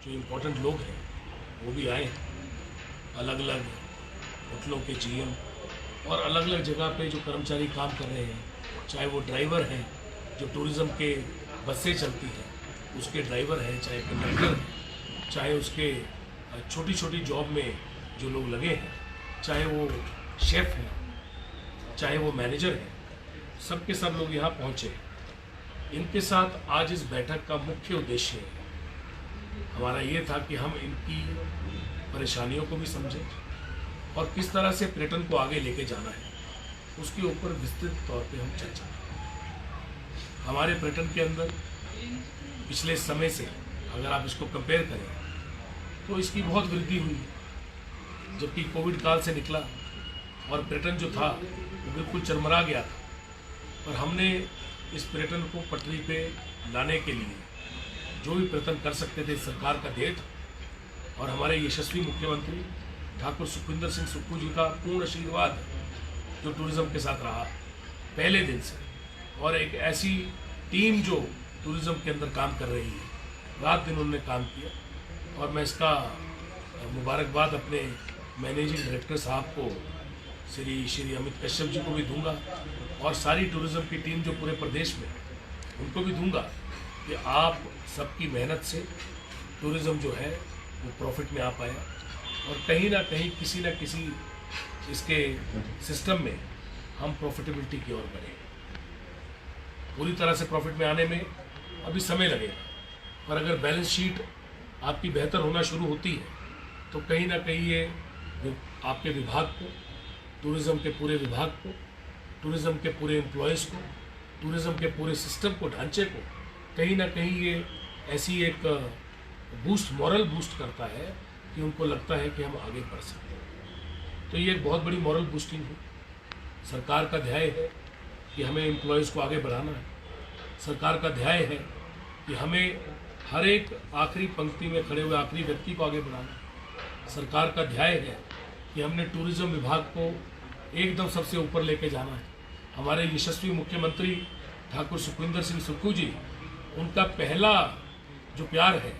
जो इम्पोर्टेंट लोग हैं वो भी आए, अलग अलग होटलों के जीएम और अलग अलग जगह पे जो कर्मचारी काम कर रहे हैं, चाहे वो ड्राइवर हैं जो टूरिज़्म के बसें चलती हैं उसके ड्राइवर हैं, चाहे कंडक्टर हैं, चाहे उसके छोटी छोटी जॉब में जो लोग लगे हैं, चाहे वो शेफ़ हैं, चाहे वो मैनेजर हैं, सब के सब लोग यहाँ पहुँचे। इनके साथ आज इस बैठक का मुख्य उद्देश्य हमारा ये था कि हम इनकी परेशानियों को भी समझें और किस तरह से पर्यटन को आगे लेके जाना है उसके ऊपर विस्तृत तौर पे हम चर्चा करें। हमारे पर्यटन के अंदर पिछले समय से अगर आप इसको कंपेयर करें तो इसकी बहुत वृद्धि हुई है। जबकि कोविड काल से निकला और पर्यटन जो था वो बिल्कुल चरमरा गया था, पर हमने इस पर्यटन को पटरी पे लाने के लिए जो भी प्रयत्न कर सकते थे सरकार का ध्येय था। और हमारे यशस्वी मुख्यमंत्री ठाकुर सुखविंदर सिंह सुक्खू जी का पूर्ण आशीर्वाद जो टूरिज़्म के साथ रहा पहले दिन से, और एक ऐसी टीम जो टूरिज़्म के अंदर काम कर रही है, रात दिन उन्होंने काम किया। और मैं इसका मुबारकबाद अपने मैनेजिंग डायरेक्टर साहब को श्री अमित कश्यप जी को भी दूंगा और सारी टूरिज़्म की टीम जो पूरे प्रदेश में उनको भी दूंगा कि आप सबकी मेहनत से टूरिज़्म जो है वो प्रॉफिट में आ पाया और कहीं ना कहीं किसी न किसी इसके सिस्टम में हम प्रॉफिटेबिलिटी की ओर बढ़े। पूरी तरह से प्रॉफिट में आने में अभी समय लगेगा, पर अगर बैलेंस शीट आपकी बेहतर होना शुरू होती है तो कहीं ना कहीं ये आपके विभाग को, टूरिज़्म के पूरे विभाग को, टूरिज़्म के पूरे एम्प्लॉयज़ को, टूरिज़्म के पूरे सिस्टम को, ढांचे को कहीं ना कहीं ये ऐसी एक बूस्ट, मॉरल बूस्ट करता है कि उनको लगता है कि हम आगे बढ़ सकते हैं। तो ये एक बहुत बड़ी मॉरल बूस्टिंग है। सरकार का ध्येय है कि हमें एम्प्लॉयज़ को आगे बढ़ाना है। सरकार का ध्येय है कि हमें हर एक आखिरी पंक्ति में खड़े हुए आखिरी व्यक्ति को आगे बढ़ाना है। सरकार का ध्येय है कि हमने टूरिज़्म विभाग को एकदम सबसे ऊपर लेके जाना है। हमारे यशस्वी मुख्यमंत्री ठाकुर सुखविंदर सिंह सुक्खू जी, उनका पहला जो प्यार है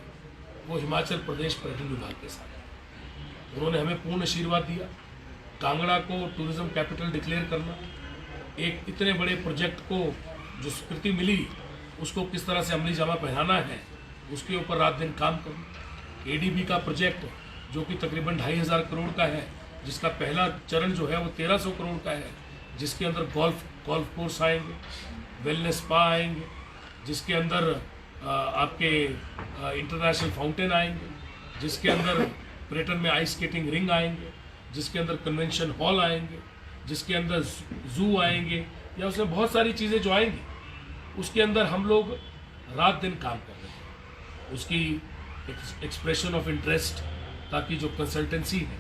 वो हिमाचल प्रदेश पर्यटन विभाग के साथ है। उन्होंने हमें पूर्ण आशीर्वाद दिया। कांगड़ा को टूरिज़्म कैपिटल डिक्लेयर करना, एक इतने बड़े प्रोजेक्ट को जो स्वीकृति मिली उसको किस तरह से अमली जामा पहनाना है उसके ऊपर रात दिन काम करना। एडीबी का प्रोजेक्ट जो कि तकरीबन 2,500 करोड़ का है, जिसका पहला चरण जो है वो 1,300 करोड़ का है, जिसके अंदर गोल्फ कोर्स आएंगे, वेलनेस स्पा आएंगे, जिसके अंदर आपके इंटरनेशनल फाउंटेन आएंगे, जिसके अंदर पर्यटन में आइस स्केटिंग रिंग आएंगे, जिसके अंदर कन्वेंशन हॉल आएंगे, जिसके अंदर जू आएंगे, या उसमें बहुत सारी चीज़ें जो आएंगी उसके अंदर हम लोग रात दिन काम कर रहे हैं। उसकी एक्सप्रेशन ऑफ इंटरेस्ट, ताकि जो कंसल्टेंसी है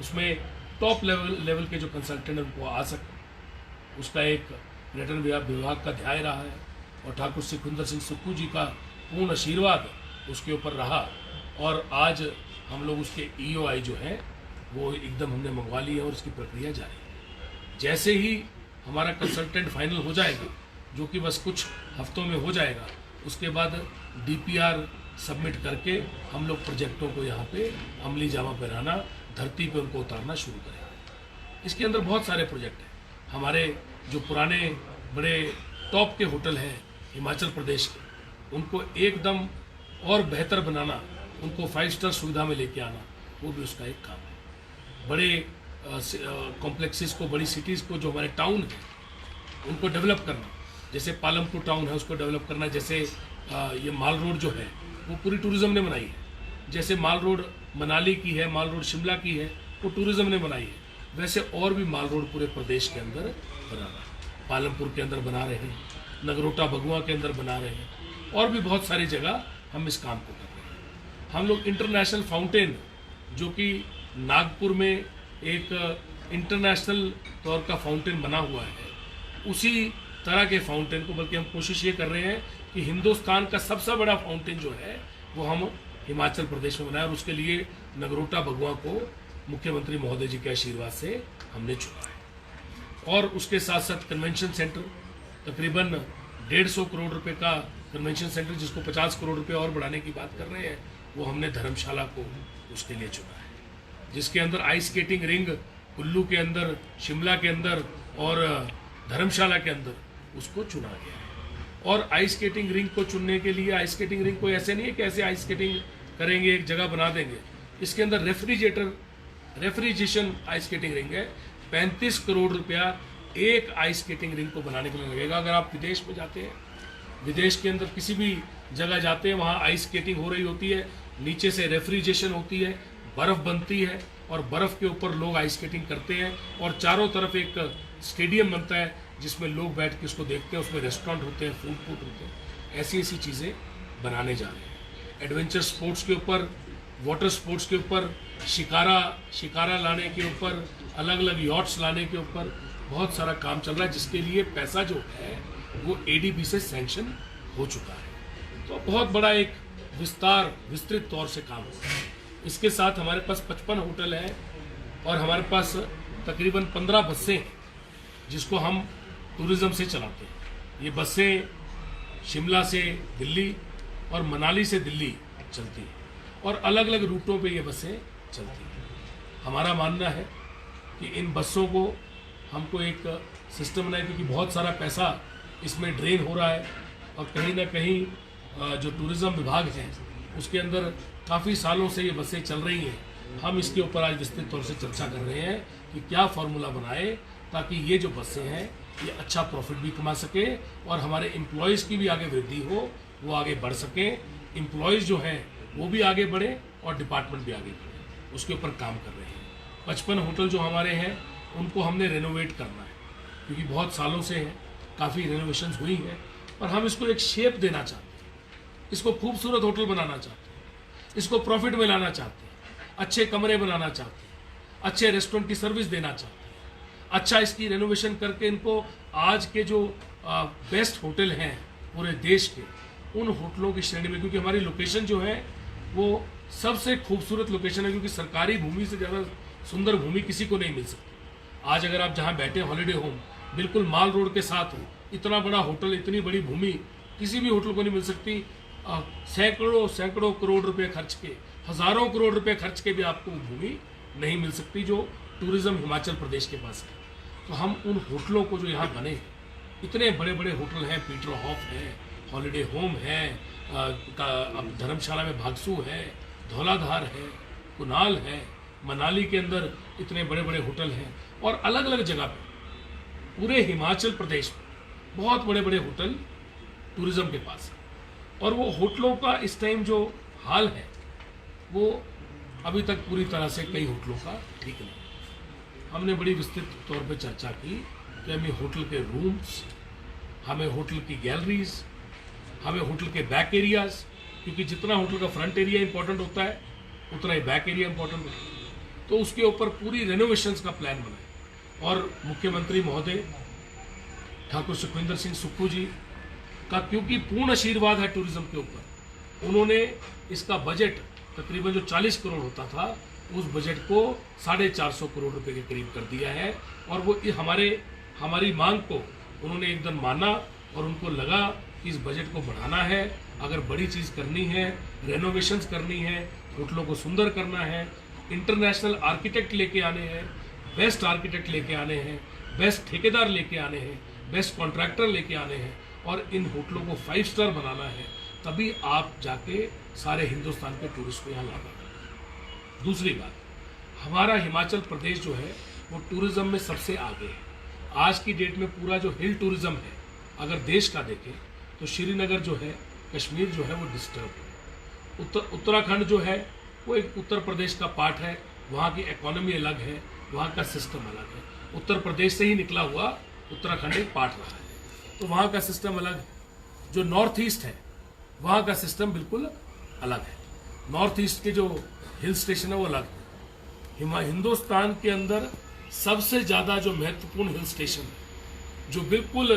उसमें टॉप लेवल के जो कंसल्टेंट हैं उनको आ सके, उसका एक पर्यटन विभाग का ध्यान रहा है। और ठाकुर सुखविंदर सिंह सुक्खू जी का पूर्ण आशीर्वाद उसके ऊपर रहा और आज हम लोग उसके EOI जो है वो एकदम हमने मंगवा लिया और उसकी प्रक्रिया जारी है। जैसे ही हमारा कंसल्टेंट फाइनल हो जाएगा, जो कि बस कुछ हफ्तों में हो जाएगा, उसके बाद DPR सबमिट करके हम लोग प्रोजेक्टों को यहाँ पे अमली जामा पहनाना, धरती पे उनको उतारना शुरू करेंगे। इसके अंदर बहुत सारे प्रोजेक्ट हैं। हमारे जो पुराने बड़े टॉप के होटल हैं हिमाचल प्रदेश के, उनको एकदम और बेहतर बनाना, उनको 5 स्टार सुविधा में लेके आना, वो भी उसका एक काम है। बड़े कॉम्प्लेक्सेस को, बड़ी सिटीज़ को, जो हमारे टाउन हैं उनको डेवलप करना, जैसे पालमपुर टाउन है उसको डेवलप करना, जैसे ये माल रोड जो है वो पूरी टूरिज़्म ने बनाई है, जैसे माल रोड मनाली की है, माल रोड शिमला की है, वो टूरिज़्म ने बनाई है, वैसे और भी माल रोड पूरे प्रदेश के अंदर बनाना। पालमपुर के अंदर बना रहे हैं, नगरोटा भगुआ के अंदर बना रहे हैं, और भी बहुत सारी जगह हम इस काम को कर रहे हैं। हम लोग इंटरनेशनल फाउंटेन, जो कि नागपुर में एक इंटरनेशनल तौर का फाउंटेन बना हुआ है, उसी तरह के फाउंटेन को, बल्कि हम कोशिश ये कर रहे हैं कि हिंदुस्तान का सबसे बड़ा फाउंटेन जो है वो हम हिमाचल प्रदेश में बनाए, और उसके लिए नगरोटा भगुआ को मुख्यमंत्री महोदय जी के आशीर्वाद से हमने चुना है। और उसके साथ साथ कन्वेंशन सेंटर, तकरीबन 150 करोड़ रुपए का कन्वेंशन सेंटर, जिसको 50 करोड़ रुपए और बढ़ाने की बात कर रहे हैं, वो हमने धर्मशाला को उसके लिए चुना है, जिसके अंदर आइस स्केटिंग रिंग कुल्लू के अंदर, शिमला के अंदर और धर्मशाला के अंदर उसको चुना गया है। और आइस स्केटिंग रिंग को चुनने के लिए, आइस स्केटिंग रिंग कोई ऐसे नहीं है कि ऐसे आइस स्केटिंग करेंगे एक जगह बना देंगे, इसके अंदर रेफ्रिजरेशन आइस स्केटिंग रिंग है। 35 करोड़ रुपया एक आइस स्केटिंग रिंग को बनाने के लिए लगेगा। अगर आप विदेश में जाते हैं, विदेश के अंदर किसी भी जगह जाते हैं, वहाँ आइस स्केटिंग हो रही होती है, नीचे से रेफ्रिजरेशन होती है, बर्फ़ बनती है और बर्फ़ के ऊपर लोग आइस स्केटिंग करते हैं और चारों तरफ एक स्टेडियम बनता है जिसमें लोग बैठ के उसको देखते हैं, उसमें रेस्टोरेंट होते हैं, फूड कोर्ट होते हैं। ऐसी ऐसी चीज़ें बनाने जा रहे हैं। एडवेंचर स्पोर्ट्स के ऊपर, वाटर स्पोर्ट्स के ऊपर, शिकारा लाने के ऊपर, अलग अलग यॉट्स लाने के ऊपर बहुत सारा काम चल रहा है, जिसके लिए पैसा जो है वो ADB से सैंक्शन हो चुका है। तो बहुत बड़ा एक विस्तृत तौर से काम होगा। इसके साथ हमारे पास 55 होटल है और हमारे पास तकरीबन 15 बसें हैं जिसको हम टूरिज़्म से चलाते हैं। ये बसें शिमला से दिल्ली और मनाली से दिल्ली चलती हैं और अलग अलग रूटों पे ये बसें चलती हैं। हमारा मानना है कि इन बसों को हमको एक सिस्टम बनाए, क्योंकि बहुत सारा पैसा इसमें ड्रेन हो रहा है और कहीं ना कहीं जो टूरिज़्म विभाग है उसके अंदर काफ़ी सालों से ये बसें चल रही हैं। हम इसके ऊपर आज विस्तृत तौर से चर्चा कर रहे हैं कि क्या फार्मूला बनाए ताकि ये जो बसें हैं ये अच्छा प्रॉफिट भी कमा सके और हमारे एम्प्लॉयज़ की भी आगे वृद्धि हो, वो आगे बढ़ सकें। एम्प्लॉयज़ जो हैं वो भी आगे बढ़े और डिपार्टमेंट भी आगे बढ़े, उसके ऊपर काम कर रहे हैं। 55 होटल जो हमारे हैं उनको हमने रेनोवेट करना है, क्योंकि बहुत सालों से हैं, काफ़ी रेनोवेशंस हुई हैं और हम इसको एक शेप देना चाहते हैं, इसको खूबसूरत होटल बनाना चाहते हैं, इसको प्रॉफिट में लाना चाहते हैं, अच्छे कमरे बनाना चाहते हैं, अच्छे रेस्टोरेंट की सर्विस देना चाहते हैं, अच्छा इसकी रेनोवेशन करके इनको आज के जो बेस्ट होटल हैं पूरे देश के, उन होटलों की श्रेणी में, क्योंकि हमारी लोकेशन जो है वो सबसे खूबसूरत लोकेशन है, क्योंकि सरकारी भूमि से ज़्यादा सुंदर भूमि किसी को नहीं मिल सकती। आज अगर आप जहाँ बैठे हॉलीडे होम बिल्कुल माल रोड के साथ, इतना बड़ा होटल, इतनी बड़ी भूमि किसी भी होटल को नहीं मिल सकती। सैकड़ों करोड़ रुपए खर्च के, हज़ारों करोड़ रुपए खर्च के भी आपको भूमि नहीं मिल सकती जो टूरिज़्म हिमाचल प्रदेश के पास है। तो हम उन होटलों को जो यहाँ बने, इतने बड़े बड़े होटल हैं, पीटर हॉफ है, हॉलीडे होम है, अब धर्मशाला में भागसू है, धौलाधार है, कुनाल है, मनाली के अंदर इतने बड़े बड़े होटल हैं और अलग अलग जगह पे पूरे हिमाचल प्रदेश में बहुत बड़े बड़े होटल टूरिज़्म के पास है। और वो होटलों का इस टाइम जो हाल है वो अभी तक पूरी तरह से कई होटलों का ठीक नहीं। हमने बड़ी विस्तृत तौर पे चर्चा की कि हमें होटल के रूम्स, हमें होटल की गैलरीज, हमें होटल के बैक एरियाज़, क्योंकि जितना होटल का फ्रंट एरिया इंपॉर्टेंट होता है उतना ही बैक एरिया इंपॉर्टेंट होता है, तो उसके ऊपर पूरी रेनोवेशंस का प्लान बनाए। और मुख्यमंत्री महोदय ठाकुर सुखविंदर सिंह सुक्खू जी का क्योंकि पूर्ण आशीर्वाद है टूरिज़्म के ऊपर, उन्होंने इसका बजट तकरीबन जो 40 करोड़ होता था उस बजट को 450 करोड़ रुपए के करीब कर दिया है। और वो हमारी मांग को उन्होंने एकदम माना और उनको लगा कि इस बजट को बढ़ाना है। अगर बड़ी चीज़ करनी है, रेनोवेशंस करनी है, होटलों को सुंदर करना है, इंटरनेशनल आर्किटेक्ट लेके आने हैं, बेस्ट आर्किटेक्ट लेके आने हैं, बेस्ट ठेकेदार लेके आने हैं, बेस्ट कॉन्ट्रैक्टर लेके आने हैं और इन होटलों को 5 स्टार बनाना है, तभी आप जाके सारे हिंदुस्तान के टूरिस्ट को यहाँ ला पाएंगे। दूसरी बात, हमारा हिमाचल प्रदेश जो है वो टूरिज़्म में सबसे आगे है। आज की डेट में पूरा जो हिल टूरिज़्म है अगर देश का देखें तो श्रीनगर जो है, कश्मीर जो है वो डिस्टर्ब है। उत्तराखंड जो है वो एक उत्तर प्रदेश का पार्ट है, वहाँ की इकोनॉमी अलग है, वहाँ का सिस्टम अलग है। उत्तर प्रदेश से ही निकला हुआ उत्तराखंड एक पार्ट रहा है, तो वहाँ का सिस्टम अलग है। जो नॉर्थ ईस्ट है वहाँ का सिस्टम बिल्कुल अलग है। नॉर्थ ईस्ट के जो हिल स्टेशन है वो अलग है। हिंदुस्तान के अंदर सबसे ज़्यादा जो महत्वपूर्ण हिल स्टेशन है, जो बिल्कुल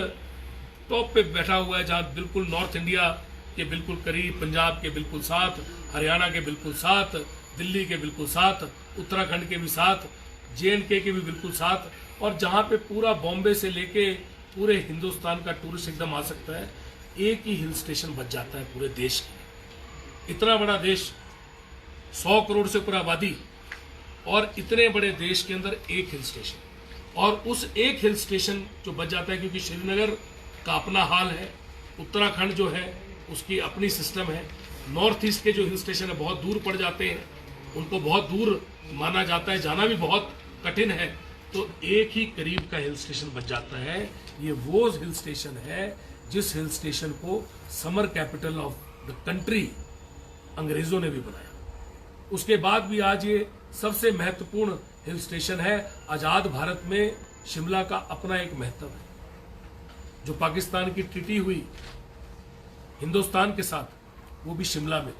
टॉप पे बैठा हुआ है, जहाँ बिल्कुल नॉर्थ इंडिया के बिल्कुल करीब, पंजाब के बिल्कुल साथ, हरियाणा के बिल्कुल साथ, दिल्ली के बिल्कुल साथ, उत्तराखंड के भी साथ, JNK के भी बिल्कुल साथ, और जहाँ पे पूरा बॉम्बे से लेके पूरे हिंदुस्तान का टूरिस्ट एकदम आ सकता है, एक ही हिल स्टेशन बच जाता है पूरे देश के। इतना बड़ा देश 100 करोड़ से ऊपर आबादी और इतने बड़े देश के अंदर एक हिल स्टेशन, और उस एक हिल स्टेशन जो बच जाता है, क्योंकि श्रीनगर का अपना हाल है, उत्तराखंड जो है उसकी अपनी सिस्टम है, नॉर्थ ईस्ट के जो हिल स्टेशन है बहुत दूर पड़ जाते हैं, उनको बहुत दूर माना जाता है, जाना भी बहुत कठिन है, तो एक ही करीब का हिल स्टेशन बच जाता है। ये वो हिल स्टेशन है जिस हिल स्टेशन को summer capital of the country अंग्रेजों ने भी बनाया। उसके बाद भी आज ये सबसे महत्वपूर्ण हिल स्टेशन है। आजाद भारत में शिमला का अपना एक महत्व है। जो पाकिस्तान की ट्रीटी हुई हिंदुस्तान के साथ, वो भी शिमला में,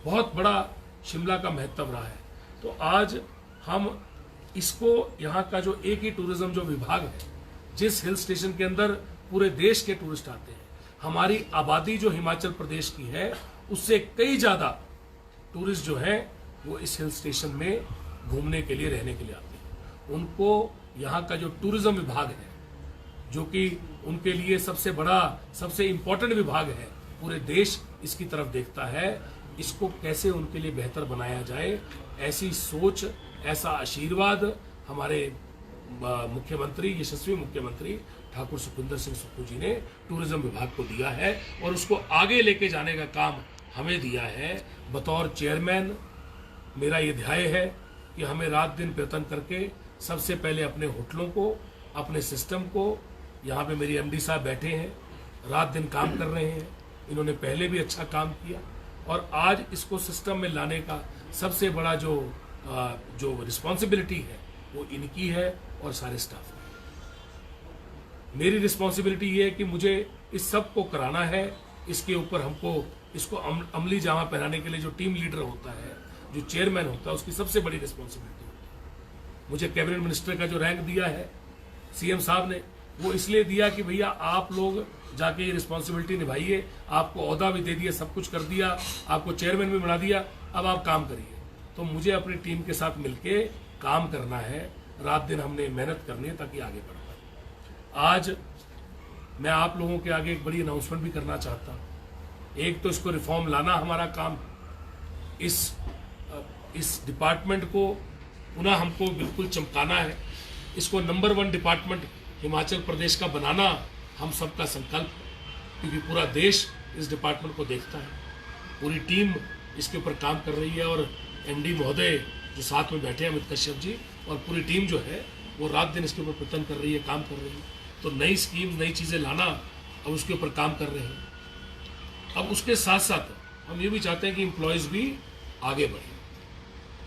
बहुत बड़ा शिमला का महत्व रहा है। तो आज हम इसको, यहाँ का जो एक ही टूरिज्म जो विभाग है, जिस हिल स्टेशन के अंदर पूरे देश के टूरिस्ट आते हैं, हमारी आबादी जो हिमाचल प्रदेश की है उससे कई ज्यादा टूरिस्ट जो है वो इस हिल स्टेशन में घूमने के लिए, रहने के लिए आते हैं। उनको यहाँ का जो टूरिज्म विभाग है, जो कि उनके लिए सबसे बड़ा, सबसे इम्पोर्टेंट विभाग है, पूरे देश इसकी तरफ देखता है। इसको कैसे उनके लिए बेहतर बनाया जाए, ऐसी सोच, ऐसा आशीर्वाद हमारे मुख्यमंत्री, यशस्वी मुख्यमंत्री ठाकुर सुखविंदर सिंह सुक्खू जी ने टूरिज्म विभाग को दिया है, और उसको आगे लेके जाने का काम हमें दिया है। बतौर चेयरमैन मेरा ये ध्येय है कि हमें रात दिन प्रयत्न करके सबसे पहले अपने होटलों को, अपने सिस्टम को, यहाँ पे मेरी एमडी साहब बैठे हैं, रात दिन काम कर रहे हैं, इन्होंने पहले भी अच्छा काम किया, और आज इसको सिस्टम में लाने का सबसे बड़ा जो रिस्पॉन्सिबिलिटी है वो इनकी है और सारे स्टाफ की। मेरी रिस्पॉन्सिबिलिटी ये है कि मुझे इस सब को कराना है। इसके ऊपर हमको इसको अमली जामा पहनाने के लिए जो टीम लीडर होता है, जो चेयरमैन होता है, उसकी सबसे बड़ी रिस्पॉन्सिबिलिटी होती है। मुझे कैबिनेट मिनिस्टर का जो रैंक दिया है सीएम साहब ने, वो इसलिए दिया कि भैया आप लोग जाके ये रिस्पॉन्सिबिलिटी निभाइए, आपको ओहदा भी दे दिया, सब कुछ कर दिया, आपको चेयरमैन भी बना दिया, अब आप काम करिए। तो मुझे अपनी टीम के साथ मिलके काम करना है, रात दिन हमने मेहनत करनी है ताकि आगे बढ़ पाए। आज मैं आप लोगों के आगे एक बड़ी अनाउंसमेंट भी करना चाहता हूँ। एक तो इसको रिफॉर्म लाना हमारा काम, इस डिपार्टमेंट को पुनः हमको बिल्कुल चमकाना है, इसको नंबर 1 डिपार्टमेंट हिमाचल प्रदेश का बनाना हम सबका संकल्प है, क्योंकि पूरा देश इस डिपार्टमेंट को देखता है। पूरी टीम इसके ऊपर काम कर रही है, और एमडी महोदय जो साथ में बैठे हैं अमित कश्यप जी, और पूरी टीम जो है वो रात दिन इसके ऊपर प्रयत्न कर रही है, काम कर रही है। तो नई स्कीम, नई चीज़ें लाना, अब उसके ऊपर काम कर रहे हैं। अब उसके साथ साथ हम ये भी चाहते हैं कि एम्प्लॉयज़ भी आगे बढ़े।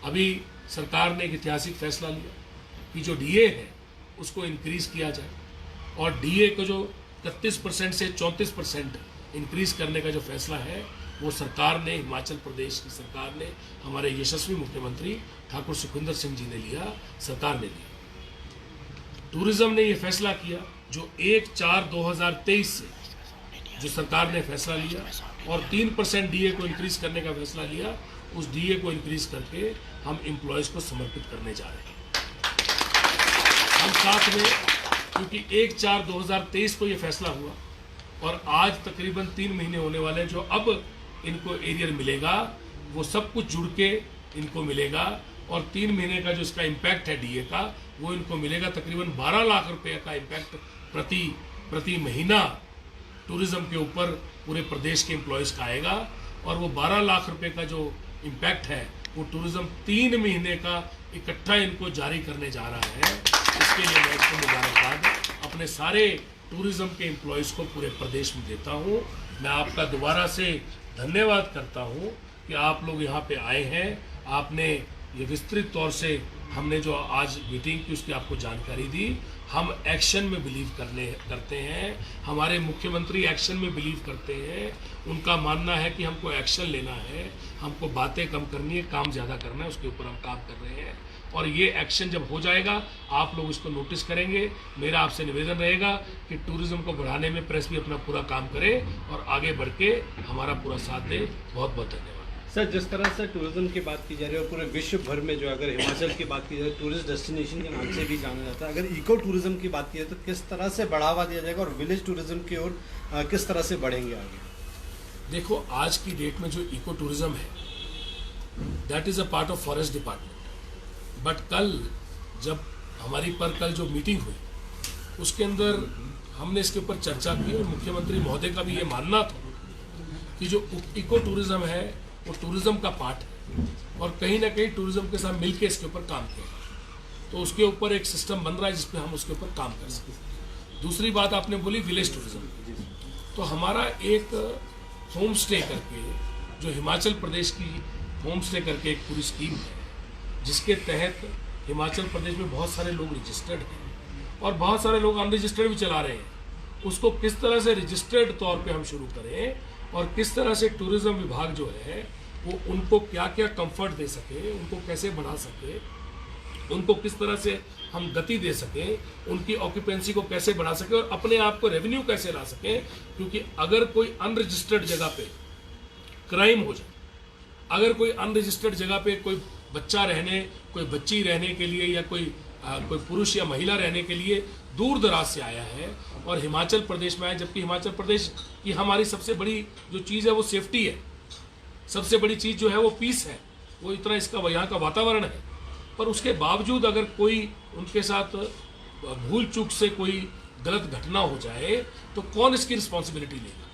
अभी सरकार ने एक ऐतिहासिक फैसला लिया कि जो डीए है उसको इंक्रीज किया जाए, और डीए को जो 31% से 34% इंक्रीज करने का जो फैसला है वो सरकार ने, हिमाचल प्रदेश की सरकार ने, हमारे यशस्वी मुख्यमंत्री ठाकुर सुखविंदर सिंह जी ने लिया, सरकार ने लिया। टूरिज्म ने ये फैसला किया, जो 1/4/2023 से जो सरकार ने फैसला लिया, और 3% डीए को इंक्रीज करने का फैसला लिया, उस डीए को इंक्रीज करके हम एम्प्लॉयज़ को समर्पित करने जा रहे हैं। हम साथ में, क्योंकि 1/4/2023 को ये फैसला हुआ, और आज तकरीबन 3 महीने होने वाले हैं, जो अब इनको एरियर मिलेगा वो सब कुछ जुड़ के इनको मिलेगा, और 3 महीने का जो इसका इम्पैक्ट है डीए का, वो इनको मिलेगा। तकरीबन 12 लाख रुपए का इम्पैक्ट प्रति महीना टूरिज्म के ऊपर पूरे प्रदेश के एम्प्लॉयज़ का आएगा, और वो 12 लाख रुपए का जो इम्पैक्ट है वो टूरिज्म 3 महीने का इकट्ठा इनको जारी करने जा रहा है। इसके लिए मैं इसको मुबारकबाद अपने सारे टूरिज्म के एम्प्लॉयज़ को पूरे प्रदेश में देता हूँ। मैं आपका दोबारा से धन्यवाद करता हूँ कि आप लोग यहाँ पे आए हैं। आपने ये विस्तृत तौर से, हमने जो आज मीटिंग की उसकी आपको जानकारी दी। हम एक्शन में बिलीव करते हैं, हमारे मुख्यमंत्री एक्शन में बिलीव करते हैं। उनका मानना है कि हमको एक्शन लेना है, हमको बातें कम करनी है, काम ज़्यादा करना है, उसके ऊपर हम काम कर रहे हैं। और ये एक्शन जब हो जाएगा आप लोग इसको नोटिस करेंगे। मेरा आपसे निवेदन रहेगा कि टूरिज्म को बढ़ाने में प्रेस भी अपना पूरा काम करे और आगे बढ़ के हमारा पूरा साथ दे। बहुत बहुत धन्यवाद सर। जिस तरह से टूरिज्म की बात की जा रही है और पूरे विश्व भर में जो अगर हिमाचल की बात की जाए टूरिस्ट डेस्टिनेशन के नाम से भी जाना जाता है, अगर इको टूरिज्म की बात की जाए तो किस तरह से बढ़ावा दिया जाएगा और विलेज टूरिज्म की ओर किस तरह से बढ़ेंगे आगे? देखो, आज की डेट में जो इको टूरिज्म है that is a part of forest department. But कल जो मीटिंग हुई उसके अंदर हमने इसके ऊपर चर्चा की और मुख्यमंत्री महोदय का भी ये मानना था कि जो इको टूरिज्म है वो टूरिज्म का पार्ट है और कहीं ना कहीं टूरिज्म के साथ मिलकर इसके ऊपर काम किया, तो उसके ऊपर एक सिस्टम बन रहा है जिसपे हम उसके ऊपर काम कर सकें। दूसरी बात आपने बोली विलेज टूरिज्म, तो हमारा एक होम स्टे करके जो हिमाचल प्रदेश की होम स्टे करके एक पूरी स्कीम है जिसके तहत हिमाचल प्रदेश में बहुत सारे लोग रजिस्टर्ड हैं और बहुत सारे लोग अनरजिस्टर्ड भी चला रहे हैं। उसको किस तरह से रजिस्टर्ड तौर पे हम शुरू करें और किस तरह से टूरिज्म विभाग जो है वो उनको क्या क्या कंफर्ट दे सके, उनको कैसे बढ़ा सके, उनको किस तरह से हम गति दे सकें, उनकी ऑक्यूपेंसी को कैसे बढ़ा सके और अपने आप को रेवेन्यू कैसे ला सके। क्योंकि अगर कोई अनरजिस्टर्ड जगह पे क्राइम हो जाए, अगर कोई अनरजिस्टर्ड जगह पे कोई बच्चा रहने, कोई बच्ची रहने के लिए या कोई पुरुष या महिला रहने के लिए दूर दराज से आया है और हिमाचल प्रदेश में आया, जबकि हिमाचल प्रदेश की हमारी सबसे बड़ी जो चीज़ है वो सेफ्टी है, सबसे बड़ी चीज़ जो है वो पीस है, वो इतना इसका यहाँ का वातावरण है, पर उसके बावजूद अगर कोई उनके साथ भूल चूक से कोई गलत घटना हो जाए तो कौन इसकी रिस्पॉन्सिबिलिटी लेगा।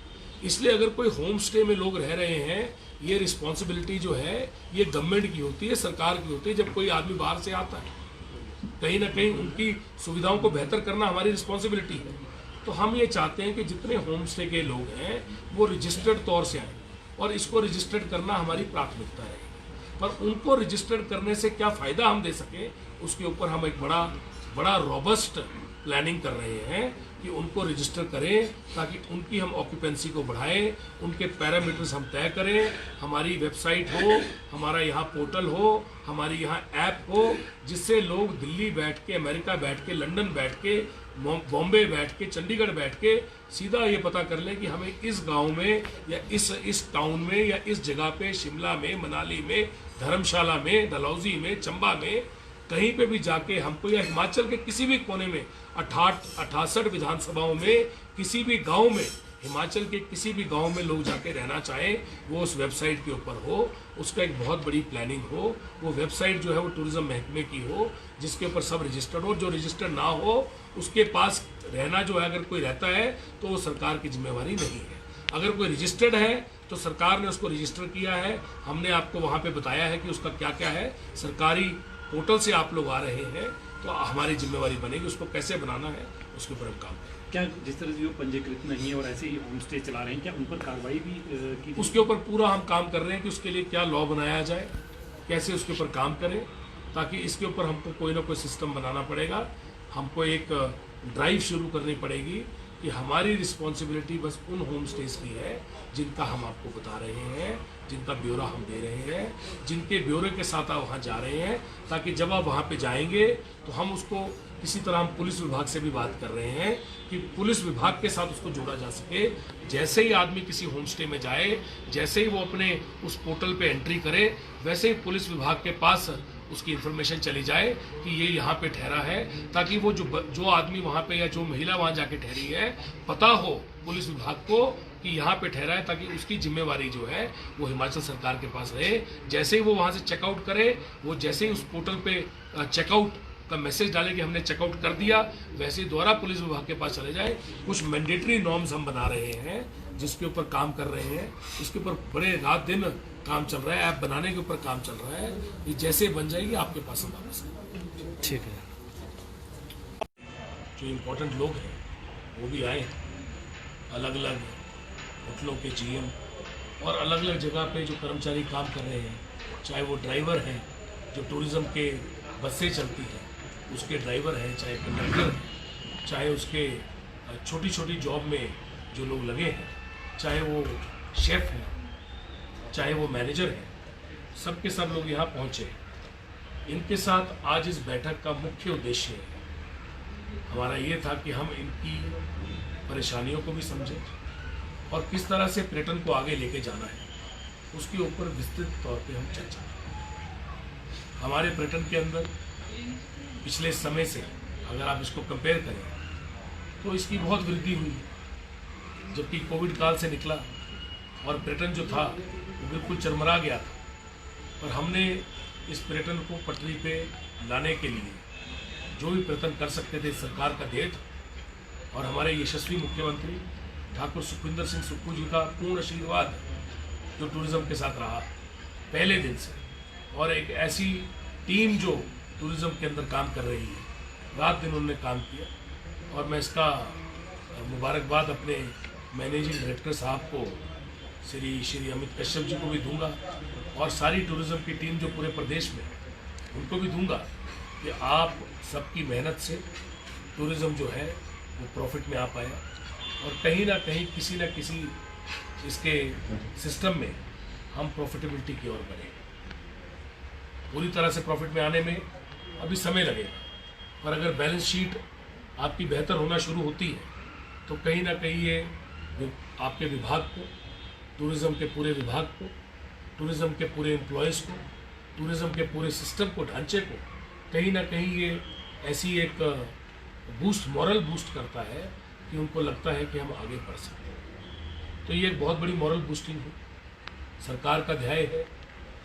इसलिए अगर कोई होम स्टे में लोग रह रहे हैं, ये रिस्पॉन्सिबिलिटी जो है ये गवर्नमेंट की होती है, सरकार की होती है। जब कोई आदमी बाहर से आता है कहीं ना कहीं उनकी सुविधाओं को बेहतर करना हमारी रिस्पॉन्सिबिलिटी है। तो हम ये चाहते हैं कि जितने होम स्टे के लोग हैं वो रजिस्टर्ड तौर से आए और इसको रजिस्टर्ड करना हमारी प्राथमिकता है। पर उनको रजिस्टर्ड करने से क्या फ़ायदा हम दे सकें उसके ऊपर हम एक बड़ा रोबस्ट प्लानिंग कर रहे हैं कि उनको रजिस्टर करें ताकि उनकी हम ऑक्यूपेंसी को बढ़ाएं, उनके पैरामीटर्स हम तय करें। हमारी वेबसाइट हो, हमारा यहाँ पोर्टल हो, हमारी यहाँ ऐप हो, जिससे लोग दिल्ली बैठ के, अमेरिका बैठ के, लंदन बैठ के, बॉम्बे बैठ के, चंडीगढ़ बैठ के सीधा ये पता कर लें कि हमें इस गांव में या इस टाउन में या इस जगह पे, शिमला में, मनाली में, धर्मशाला में, डलहौजी में, चंबा में, कहीं पे भी जाके हमको या हिमाचल के किसी भी कोने में 68 विधानसभाओं में किसी भी गांव में, हिमाचल के किसी भी गांव में लोग जाके रहना चाहें वो उस वेबसाइट के ऊपर हो, उसका एक बहुत बड़ी प्लानिंग हो। वो वेबसाइट जो है वो टूरिज्म महकमे की हो जिसके ऊपर सब रजिस्टर्ड हो। जो रजिस्टर्ड ना हो उसके पास रहना जो है, अगर कोई रहता है तो वो सरकार की जिम्मेवारी नहीं है। अगर कोई रजिस्टर्ड है तो सरकार ने उसको रजिस्टर किया है, हमने आपको वहाँ पे बताया है कि उसका क्या क्या है। सरकारी पोर्टल से आप लोग आ रहे हैं तो हमारी जिम्मेवारी बनेगी उसको कैसे बनाना है, उसके ऊपर हम काम करें। क्या जिस तरह से जो पंजीकृत नहीं है और ऐसे ही होम स्टे चला रहे हैं, क्या उन पर कार्रवाई भी की? उसके ऊपर पूरा हम काम कर रहे हैं कि उसके लिए क्या लॉ बनाया जाए, कैसे उसके ऊपर काम करें, ताकि इसके ऊपर हमको कोई ना कोई सिस्टम बनाना पड़ेगा। हमको एक ड्राइव शुरू करनी पड़ेगी कि हमारी रिस्पॉन्सिबिलिटी बस उन होम स्टेज की है जिनका हम आपको बता रहे हैं, जिनका ब्यौरा हम दे रहे हैं, जिनके ब्यौरे के साथ आप वहाँ जा रहे हैं, ताकि जब आप वहाँ पे जाएंगे तो हम उसको किसी तरह, हम पुलिस विभाग से भी बात कर रहे हैं कि पुलिस विभाग के साथ उसको जोड़ा जा सके। जैसे ही आदमी किसी होम स्टे में जाए, जैसे ही वो अपने उस पोर्टल पे एंट्री करे, वैसे ही पुलिस विभाग के पास उसकी इन्फॉर्मेशन चली जाए कि ये यहाँ पे ठहरा है, ताकि वो जो आदमी वहाँ पे या जो महिला वहाँ जाके ठहरी है पता हो पुलिस विभाग को कि यहाँ पे ठहरा है, ताकि उसकी जिम्मेवारी जो है वो हिमाचल सरकार के पास रहे। जैसे ही वो वहाँ से चेकआउट करे, वो जैसे ही उस पोर्टल पे चेकआउट का मैसेज डाले कि हमने चेकआउट कर दिया, वैसे ही दोबारा पुलिस विभाग के पास चले जाए। कुछ मैंडेटरी नॉर्म्स हम बना रहे हैं जिसके ऊपर काम कर रहे हैं, इसके ऊपर बड़े रात दिन काम चल रहा है, ऐप बनाने के ऊपर काम चल रहा है। ये जैसे बन जाएगी आपके पास हम वापस आएंगे। ठीक है। जो इम्पोर्टेंट लोग हैं वो भी आए, अलग अलग होटलों के जीएम और अलग अलग जगह पे जो कर्मचारी काम कर रहे हैं, चाहे वो ड्राइवर हैं जो टूरिज़्म के बसें चलती हैं उसके ड्राइवर हैं, चाहे कंडक्टर हैं, चाहे उसके छोटी छोटी जॉब में जो लोग लगे हैं, चाहे वो शेफ़ हैं, चाहे वो मैनेजर हैं, सब के सब लोग यहाँ पहुँचे। इनके साथ आज इस बैठक का मुख्य उद्देश्य हमारा ये था कि हम इनकी परेशानियों को भी समझें और किस तरह से पर्यटन को आगे लेके जाना है उसके ऊपर विस्तृत तौर पे हम चर्चा करें। हमारे पर्यटन के अंदर पिछले समय से अगर आप इसको कंपेयर करें तो इसकी बहुत वृद्धि हुई है। जबकि कोविड काल से निकला और पर्यटन जो था वो बिल्कुल चरमरा गया था, पर हमने इस पर्यटन को पटरी पे लाने के लिए जो भी प्रयत्न कर सकते थे सरकार का ध्येय था। और हमारे यशस्वी मुख्यमंत्री ठाकुर सुखविंदर सिंह सुक्खू जी का पूर्ण आशीर्वाद जो टूरिज्म के साथ रहा पहले दिन से, और एक ऐसी टीम जो टूरिज्म के अंदर काम कर रही है, रात दिन उन्होंने काम किया। और मैं इसका मुबारकबाद अपने मैनेजिंग डायरेक्टर साहब को श्री अमित कश्यप जी को भी दूंगा, और सारी टूरिज्म की टीम जो पूरे प्रदेश में उनको भी दूंगा कि आप सबकी मेहनत से टूरिज्म जो है वो प्रॉफिट में आ पाया, और कहीं ना कहीं किसी न किसी इसके सिस्टम में हम प्रॉफिटेबिलिटी की ओर बढ़े। पूरी तरह से प्रॉफिट में आने में अभी समय लगेगा, पर अगर बैलेंस शीट आपकी बेहतर होना शुरू होती है तो कहीं ना कहीं ये आपके विभाग को, टूरिज़्म के पूरे विभाग को, टूरिज़्म के पूरे एम्प्लॉयज़ को, टूरिज़्म के पूरे सिस्टम को, ढांचे को कहीं ना कहीं ये ऐसी एक बूस्ट, मॉरल बूस्ट करता है कि उनको लगता है कि हम आगे बढ़ सकते हैं। तो ये एक बहुत बड़ी मॉरल बूस्टिंग है। सरकार का ध्येय है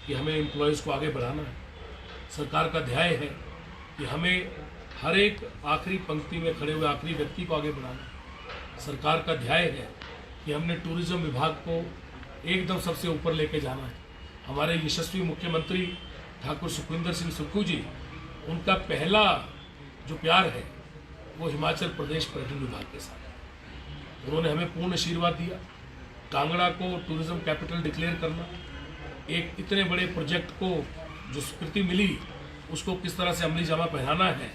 कि हमें एम्प्लॉयज़ को आगे बढ़ाना है। सरकार का ध्येय है कि हमें हर एक आखिरी पंक्ति में खड़े हुए आखिरी व्यक्ति को आगे बढ़ाना है। सरकार का ध्येय है कि हमने टूरिज्म विभाग को एकदम सबसे ऊपर लेके जाना है। हमारे यशस्वी मुख्यमंत्री ठाकुर सुखविंदर सिंह सुक्खू जी, उनका पहला जो प्यार है वो हिमाचल प्रदेश पर्यटन विभाग के साथ है। उन्होंने हमें पूर्ण आशीर्वाद दिया। कांगड़ा को टूरिज्म कैपिटल डिक्लेयर करना, एक इतने बड़े प्रोजेक्ट को जो स्वीकृति मिली उसको किस तरह से अमली जामा पहनाना है,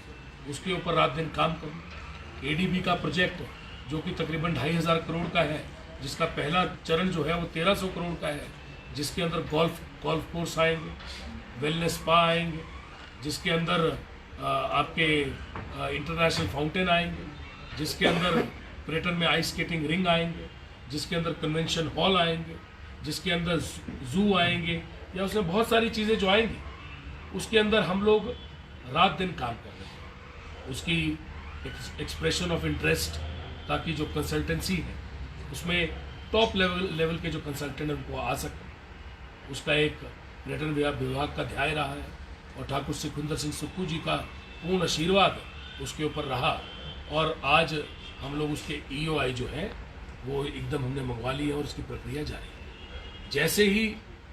उसके ऊपर रात दिन काम करना। एडीबी का प्रोजेक्ट जो कि तकरीबन 2,500 करोड़ का है, जिसका पहला चरण जो है वो 1,300 करोड़ का है, जिसके अंदर गोल्फ कोर्स आएंगे, वेलनेस स्पा आएंगे, जिसके अंदर आपके इंटरनेशनल फाउंटेन आएंगे, जिसके अंदर पर्यटन में आइस स्केटिंग रिंग आएंगे, जिसके अंदर कन्वेंशन हॉल आएंगे, जिसके अंदर जू आएंगे, या उसमें बहुत सारी चीज़ें जो आएंगी, उसके अंदर हम लोग रात दिन काम कर रहे हैं। उसकी एक्सप्रेशन ऑफ इंटरेस्ट, ताकि जो कंसल्टेंसी है उसमें टॉप लेवल के जो कंसल्टेंट हैं उनको आ सके, उसका एक पर्यटन विभाग का ध्यान रहा है। और ठाकुर सुखविंदर सिंह सुक्खू जी का पूर्ण आशीर्वाद उसके ऊपर रहा, और आज हम लोग उसके EOI जो है वो एकदम हमने मंगवा ली है और उसकी प्रक्रिया जारी है। जैसे ही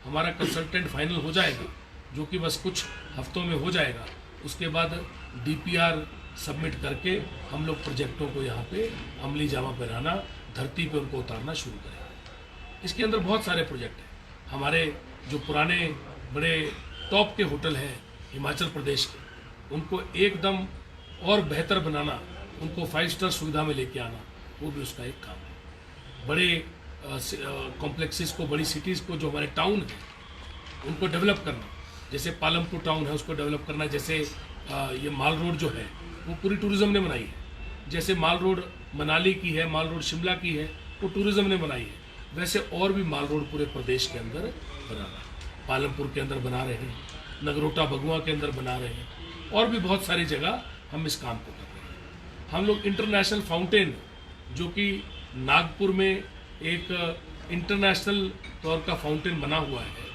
हमारा कंसल्टेंट फाइनल हो जाएगा, जो कि बस कुछ हफ्तों में हो जाएगा, उसके बाद DPR सबमिट करके हम लोग प्रोजेक्टों को यहाँ पे अमली जामा पहनाना, धरती पे उनको उतारना शुरू करेंगे। इसके अंदर बहुत सारे प्रोजेक्ट हैं। हमारे जो पुराने बड़े टॉप के होटल हैं हिमाचल प्रदेश के, उनको एकदम और बेहतर बनाना, उनको 5 स्टार सुविधा में लेके आना, वो भी उसका एक काम है। बड़े कॉम्प्लेक्सेस को, बड़ी सिटीज़ को, जो हमारे टाउन हैं उनको डेवलप करना, जैसे पालमपुर टाउन है उसको डेवलप करना, जैसे ये माल रोड जो है वो पूरी टूरिज़्म ने बनाई है, जैसे माल रोड मनाली की है, माल रोड शिमला की है, वो टूरिज़्म ने बनाई है, वैसे और भी माल रोड पूरे प्रदेश के अंदर बनाना। पालमपुर के अंदर बना रहे हैं, नगरोटा भगवा के अंदर बना रहे हैं, और भी बहुत सारी जगह हम इस काम को कर रहे हैं। हम लोग इंटरनेशनल फाउंटेन, जो कि नागपुर में एक इंटरनेशनल तौर का फाउंटेन बना हुआ है,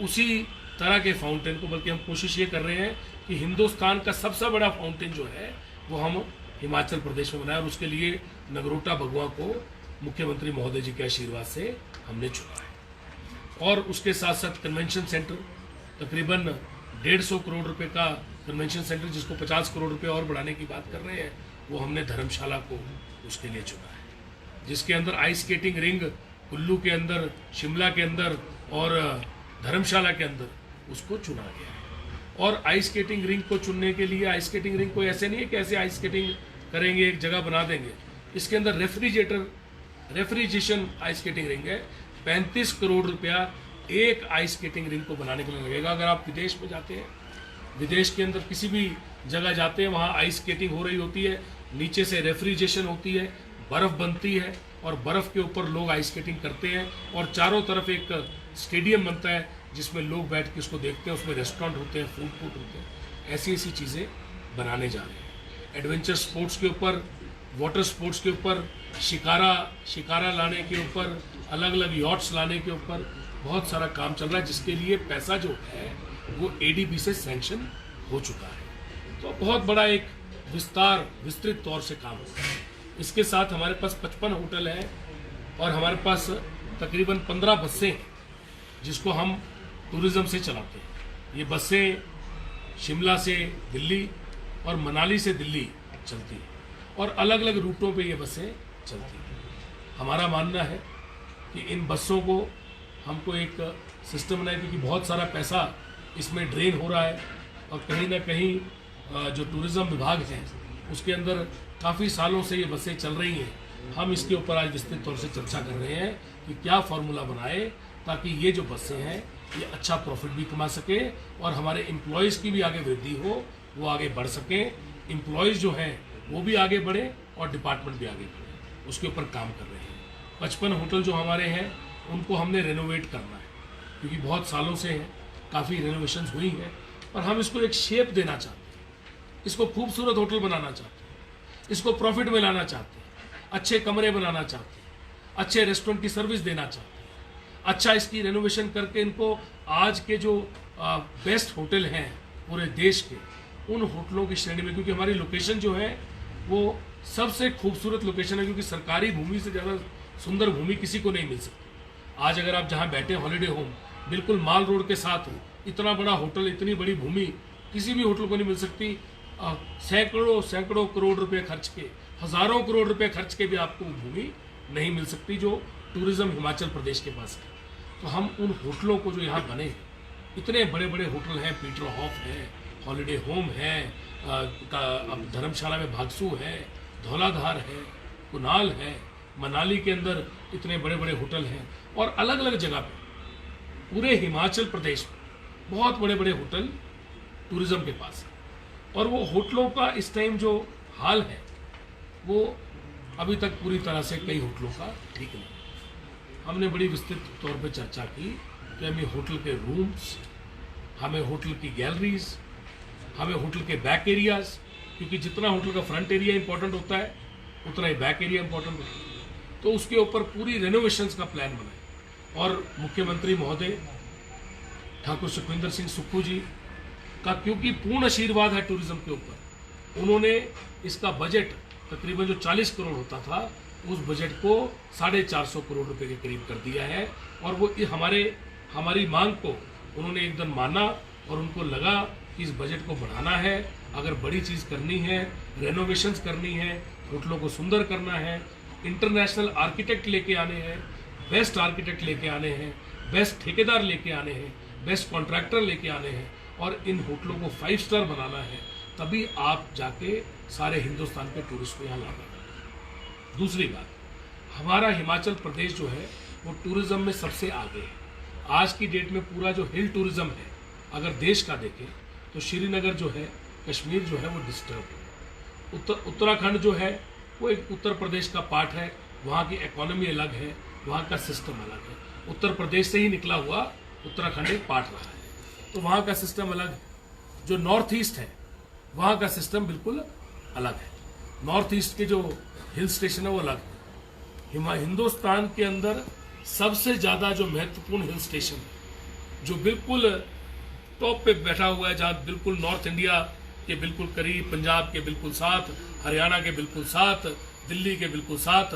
उसी तरह के फाउंटेन को, बल्कि हम कोशिश ये कर रहे हैं कि हिंदुस्तान का सबसे बड़ा फाउंटेन जो है वो हम हिमाचल प्रदेश में बनाए, और उसके लिए नगरोटा भगवा को मुख्यमंत्री महोदय जी के आशीर्वाद से हमने चुना है। और उसके साथ साथ कन्वेंशन सेंटर, तकरीबन 150 करोड़ रुपए का कन्वेंशन सेंटर, जिसको 50 करोड़ रुपए और बढ़ाने की बात कर रहे हैं, वो हमने धर्मशाला को उसके लिए चुना है, जिसके अंदर आइस स्केटिंग रिंग कुल्लू के अंदर, शिमला के अंदर और धर्मशाला के अंदर उसको चुना गया है। और आइस स्केटिंग रिंग को चुनने के लिए, आइस स्केटिंग रिंग को ऐसे नहीं है कि ऐसे आइस स्केटिंग करेंगे, एक जगह बना देंगे। इसके अंदर रेफ्रिजरेशन आइस स्केटिंग रिंग है। 35 करोड़ रुपया एक आइस स्केटिंग रिंग को बनाने के लिए लगेगा। अगर आप विदेश में जाते हैं, विदेश के अंदर किसी भी जगह जाते हैं, वहाँ आइस स्केटिंग हो रही होती है, नीचे से रेफ्रिजरेशन होती है, बर्फ़ बनती है, और बर्फ़ के ऊपर लोग आइस स्केटिंग करते हैं, और चारों तरफ एक स्टेडियम बनता है जिसमें लोग बैठ के उसको देखते हैं, उसमें रेस्टोरेंट होते हैं, फूड कोर्ट होते हैं। ऐसी ऐसी चीज़ें बनाने जा रहे हैं। एडवेंचर स्पोर्ट्स के ऊपर, वाटर स्पोर्ट्स के ऊपर, शिकारा लाने के ऊपर, अलग अलग यॉट्स लाने के ऊपर, बहुत सारा काम चल रहा है, जिसके लिए पैसा जो है वो एडीबी से सैंक्शन हो चुका है। तो बहुत बड़ा एक विस्तृत तौर से काम होता है। इसके साथ हमारे पास 55 होटल है और हमारे पास तकरीबन 15 बसें हैं जिसको हम टूरिज्म से चलाते हैं। ये बसें शिमला से दिल्ली और मनाली से दिल्ली चलती हैं और अलग अलग रूटों पे ये बसें चलती हैं। हमारा मानना है कि इन बसों को हमको एक सिस्टम बनाए, क्योंकि बहुत सारा पैसा इसमें ड्रेन हो रहा है और कहीं ना कहीं जो टूरिज्म विभाग है उसके अंदर काफ़ी सालों से ये बसें चल रही हैं। हम इसके ऊपर आज विस्तृत तौर से चर्चा कर रहे हैं कि क्या फार्मूला बनाए ताकि ये जो बसें हैं ये अच्छा प्रॉफिट भी कमा सके और हमारे एम्प्लॉयज़ की भी आगे वृद्धि हो, वो आगे बढ़ सकें। एम्प्लॉयज़ जो हैं वो भी आगे बढ़े और डिपार्टमेंट भी आगे बढ़े, उसके ऊपर काम कर रहे हैं। 55 होटल जो हमारे हैं उनको हमने रेनोवेट करना है, क्योंकि बहुत सालों से हैं, काफ़ी रेनोवेशन हुई हैं और हम इसको एक शेप देना चाहते हैं, इसको खूबसूरत होटल बनाना चाहते हैं, इसको प्रॉफिट में लाना चाहते हैं, अच्छे कमरे बनाना चाहते हैं, अच्छे रेस्टोरेंट की सर्विस देना चाहते हैं, अच्छा इसकी रेनोवेशन करके इनको आज के जो बेस्ट होटल हैं पूरे देश के उन होटलों की श्रेणी में, क्योंकि हमारी लोकेशन जो है वो सबसे खूबसूरत लोकेशन है, क्योंकि सरकारी भूमि से ज़्यादा सुंदर भूमि किसी को नहीं मिल सकती। आज अगर आप जहाँ बैठे हॉलीडे होम बिल्कुल माल रोड के साथ हो, इतना बड़ा होटल, इतनी बड़ी भूमि किसी भी होटल को नहीं मिल सकती। सैकड़ों करोड़ रुपए खर्च के, हज़ारों करोड़ रुपए खर्च के भी आपको भूमि नहीं मिल सकती जो टूरिज्म हिमाचल प्रदेश के पास है। तो हम उन होटलों को जो यहाँ बने, इतने बड़े बड़े होटल हैं, पीटर हॉफ है, हॉलीडे होम है, अब धर्मशाला में भागसू है, धौलाधार है, कुनाल है, मनाली के अंदर इतने बड़े बड़े होटल हैं और अलग अलग जगह पे पूरे हिमाचल प्रदेश में बहुत बड़े बड़े होटल टूरिज्म के पास है। और वो होटलों का इस टाइम जो हाल है वो अभी तक पूरी तरह से कई होटलों का ठीक नहीं। हमने बड़ी विस्तृत तौर पे चर्चा की कि हमें होटल के रूम्स, हमें होटल की गैलरीज, हमें होटल के बैक एरियाज, क्योंकि जितना होटल का फ्रंट एरिया इंपॉर्टेंट होता है उतना ही बैक एरिया इंपॉर्टेंट होता है, तो उसके ऊपर पूरी रेनोवेशंस का प्लान बनाए। और मुख्यमंत्री महोदय ठाकुर सुखविंदर सिंह सुक्खू जी का क्योंकि पूर्ण आशीर्वाद है टूरिज्म के ऊपर, उन्होंने इसका बजट तकरीबन जो 40 करोड़ होता था उस बजट को 450 करोड़ रुपए के करीब कर दिया है। और वो हमारी मांग को उन्होंने एकदम माना और उनको लगा कि इस बजट को बढ़ाना है। अगर बड़ी चीज़ करनी है, रेनोवेशंस करनी है, होटलों को सुंदर करना है, इंटरनेशनल आर्किटेक्ट लेके आने हैं, बेस्ट आर्किटेक्ट लेके आने हैं, बेस्ट ठेकेदार लेके आने हैं, बेस्ट कॉन्ट्रैक्टर लेके आने हैं और इन होटलों को 5 स्टार बनाना है, तभी आप जाके सारे हिंदुस्तान के टूरिस्ट को यहाँ ला पाएंगे। दूसरी बात, हमारा हिमाचल प्रदेश जो है वो टूरिज्म में सबसे आगे है। आज की डेट में पूरा जो हिल टूरिज्म है अगर देश का देखें तो श्रीनगर जो है, कश्मीर जो है वो डिस्टर्ब है। उत्तराखंड जो है वो एक उत्तर प्रदेश का पार्ट है, वहाँ की इकोनॉमी अलग है, वहाँ का सिस्टम अलग है। उत्तर प्रदेश से ही निकला हुआ उत्तराखंड एक पार्ट रहा है, तो वहाँ का सिस्टम अलग है। जो नॉर्थ ईस्ट है वहाँ का सिस्टम बिल्कुल अलग है। नॉर्थ ईस्ट के जो हिल स्टेशन है वो अलग है। हिंदुस्तान के अंदर सबसे ज़्यादा जो महत्वपूर्ण हिल स्टेशन है, जो बिल्कुल टॉप पे बैठा हुआ है, जहाँ बिल्कुल नॉर्थ इंडिया के बिल्कुल करीब, पंजाब के बिल्कुल साथ, हरियाणा के बिल्कुल साथ, दिल्ली के बिल्कुल साथ,